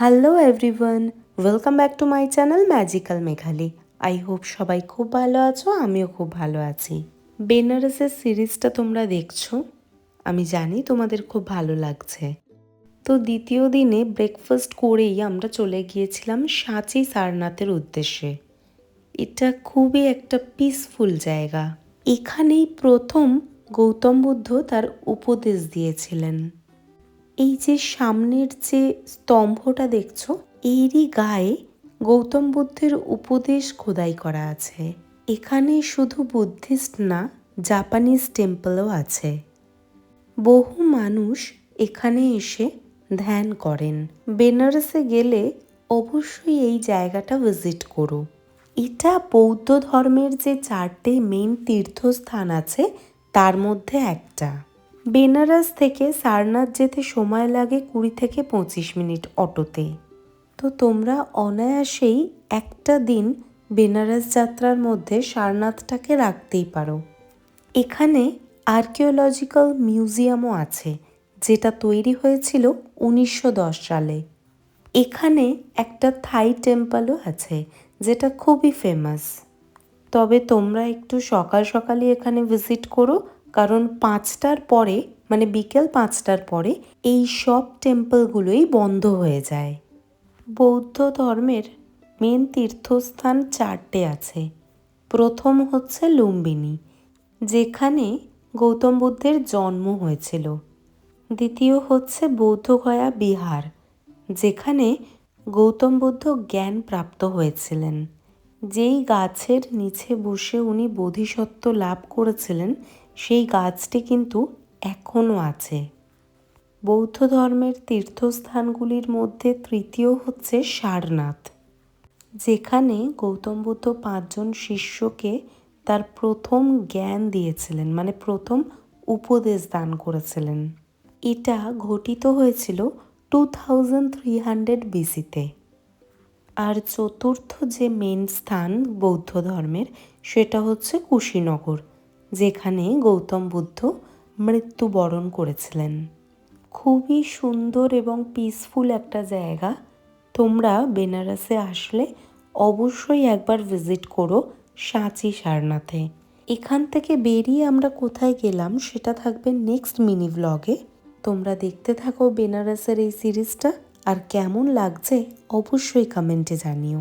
Hello everyone, welcome back to my channel magical Meghali. I hope সবাই খুব ভালো আছো, আমিও খুব ভালো আছি। বেনারসের সিরিজটা তোমরা দেখছো, আমি জানি তোমাদের খুব ভালো লাগছে। তো দ্বিতীয় দিনে ব্রেকফাস্ট করেই আমরা চলে গিয়েছিলাম সাঁচি সারনাথের উদ্দেশ্যে। এটা খুবই একটা পিসফুল জায়গা। এখানেই প্রথম গৌতম বুদ্ধ তার উপদেশ দিয়েছিলেন। এই যে সামনের যে স্তম্ভটা দেখছো, এরই গায়ে গৌতম বুদ্ধের উপদেশ খোদাই করা আছে। এখানে শুধু বুদ্ধিস্ট না, জাপানিজ টেম্পলও আছে। বহু মানুষ এখানে এসে ধ্যান করেন। বেনারসে গেলে অবশ্যই এই জায়গাটা ভিজিট করো। এটা বৌদ্ধ ধর্মের যে 4টে মেইন তীর্থস্থান আছে তার মধ্যে একটা। বেনারস থেকে সারনাথ যেতে সময় লাগে 20 থেকে 25 মিনিট অটোতে। তো তোমরা অনায়াসেই একটা দিন বেনারস যাত্রার মধ্যে সারনাথটাকে রাখতেই পারো। এখানে আর্কিওলজিক্যাল মিউজিয়ামও আছে, যেটা তৈরি হয়েছিল 1910 সালে। এখানে একটা থাই টেম্পলও আছে, যেটা খুবই ফেমাস। তবে তোমরা একটু সকাল সকালই এখানে ভিজিট করো, কারণ 5টার পরে মানে বিকেল 5টার পরে এই সব টেম্পলগুলোই বন্ধ হয়ে যায়। বৌদ্ধ ধর্মের মেন তীর্থস্থান 4টে আছে। প্রথম হচ্ছে লুম্বিনী, যেখানে গৌতম বুদ্ধের জন্ম হয়েছিল। দ্বিতীয় হচ্ছে বৌদ্ধগয়া বিহার, যেখানে গৌতম বুদ্ধ জ্ঞান প্রাপ্ত হয়েছিলেন। যেই গাছের নিচে বসে উনি বোধিসত্ত্ব লাভ করেছিলেন, সেই গাছটি কিন্তু এখনও আছে। বৌদ্ধ ধর্মের তীর্থস্থানগুলির মধ্যে তৃতীয় হচ্ছে সারনাথ, যেখানে গৌতম বুদ্ধ 5 জন শিষ্যকে তার প্রথম জ্ঞান দিয়েছিলেন, মানে প্রথম উপদেশ দান করেছিলেন। এটা ঘটিত হয়েছিল 2300 বিসিতে। আর চতুর্থ যে মেন স্থান বৌদ্ধ ধর্মের, সেটা হচ্ছে কুশীনগর, যেখানে গৌতম বুদ্ধ মৃত্যুবরণ করেছিলেন। খুবই সুন্দর এবং পিসফুল একটা জায়গা। তোমরা বেনারসে আসলে অবশ্যই একবার ভিজিট করো সাঁচি সারনাথে। এখান থেকে বেরিয়ে আমরা কোথায় গেলাম সেটা থাকবে নেক্সট মিনি ব্লগে। তোমরা দেখতে থাকো বেনারসের এই সিরিজটা, আর কেমন লাগছে অবশ্যই কমেন্টে জানিও।